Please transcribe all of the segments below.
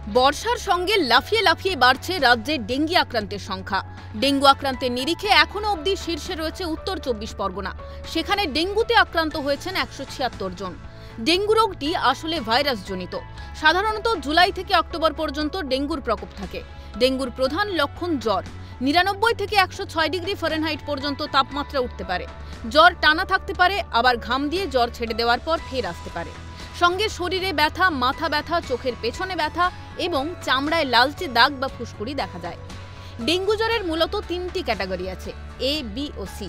বর্ষার সঙ্গে লাফিয়ে লাফিয়ে বাড়ছে রাজ্যে ডেঙ্গি আক্রান্তের সংখ্যা। ডেঙ্গু আক্রান্তের নিরিখে এখনো অবধি শীর্ষে রয়েছে উত্তর 24 পরগনা। সেখানে ডেঙ্গুতে আক্রান্ত হয়েছেন 176 জন। ডেঙ্গু রোগটি আসলে ভাইরাস জনিত। সাধারণত জুলাই থেকে অক্টোবর পর্যন্ত ডেঙ্গুর প্রকোপ থাকে। ডেঙ্গুর প্রধান লক্ষণ জ্বর। 99 থেকে 106 ডিগ্রি ফারেনহাইট পর্যন্ত তাপমাত্রা উঠতে পারে। জ্বর টানা থাকতে পারে, আবার ঘাম দিয়ে জ্বর ছেড়ে দেওয়ার পর ফের আসতে পারে। সঙ্গে শরীরে ব্যথা, মাথা ব্যথা, চোখের পেছনে ব্যথা এবং চামড়ায় লালচে দাগ বা ফুসকুড়ি দেখা যায়। ডেঙ্গু জ্বরের মূলত 3টি ক্যাটাগরি আছে, এ, বি ও সি।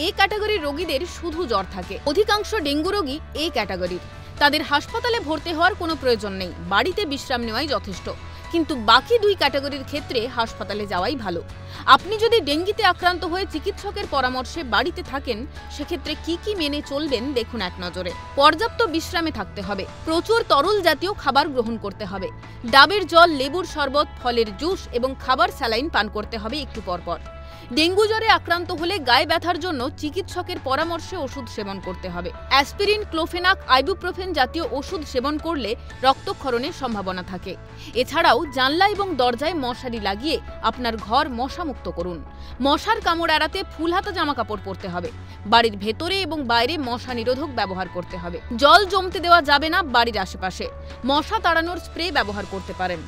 এ ক্যাটাগরির রোগীদের শুধু জ্বর থাকে। অধিকাংশ ডেঙ্গু রোগী এ ক্যাটাগরির। তাদের হাসপাতালে ভর্তি হওয়ার কোনো প্রয়োজন নেই, বাড়িতে বিশ্রাম নেওয়াই যথেষ্ট। কিন্তু বাকি 2 ক্যাটাগরির ক্ষেত্রে হাসপাতালে যাওয়াই ভালো। আপনি যদি ডেঙ্গিতে আক্রান্ত হয়ে চিকিৎসকের পরামর্শে বাড়িতে থাকেন, সেক্ষেত্রে কি মেনে চলবেন দেখুন এক নজরে। পর্যাপ্ত বিশ্রামে থাকতে হবে, প্রচুর তরল জাতীয় খাবার গ্রহণ করতে হবে, ডাবের জল, লেবুর শরবত, ফলের জুস এবং খাবার স্যালাইন পান করতে হবে একটু পরপর। ডেঙ্গু জ্বরে আক্রান্ত হলে গায়ে ব্যথার জন্য চিকিৎসকের পরামর্শে ওষুধ সেবন করতে হবে। অ্যাসপিরিন, ক্লোফেনাক, আইবুপ্রোফেন জাতীয় ওষুধ সেবন করলে রক্তক্ষরণের সম্ভাবনা থাকে। এছাড়াও জানলা এবং দরজায় মশারি লাগিয়ে আপনার ঘর মশামুক্ত করুন। মশার কামড় এড়াতে ফুলহাতা জামাকাপড় পরতে হবে। বাড়ির ভেতরে এবং বাইরে মশা নিরোধক ব্যবহার করতে হবে। জল জমতে দেওয়া যাবে না বাড়ির আশেপাশে। মশা তাড়ানোর স্প্রে ব্যবহার করতে পারেন।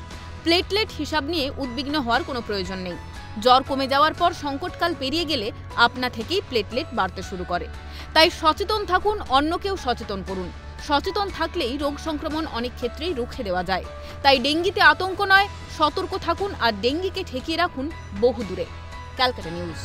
প্লেটলেট হিসাব নিয়ে উদ্বিগ্ন হওয়ার কোনো প্রয়োজন নেই। জ্বর কমে যাওয়ার পর সংকটকাল পেরিয়ে গেলে আপনা থেকেই প্লেটলেট বাড়তে শুরু করে। তাই সচেতন থাকুন, অন্যকেও সচেতন করুন। সচেতন থাকলেই রোগ সংক্রমণ অনেক ক্ষেত্রেই রুখে দেওয়া যায়। তাই ডেঙ্গিতে আতঙ্ক নয়, সতর্ক থাকুন আর ডেঙ্গিকে ঠেকিয়ে রাখুন বহু দূরে। ক্যালকাটা নিউজ।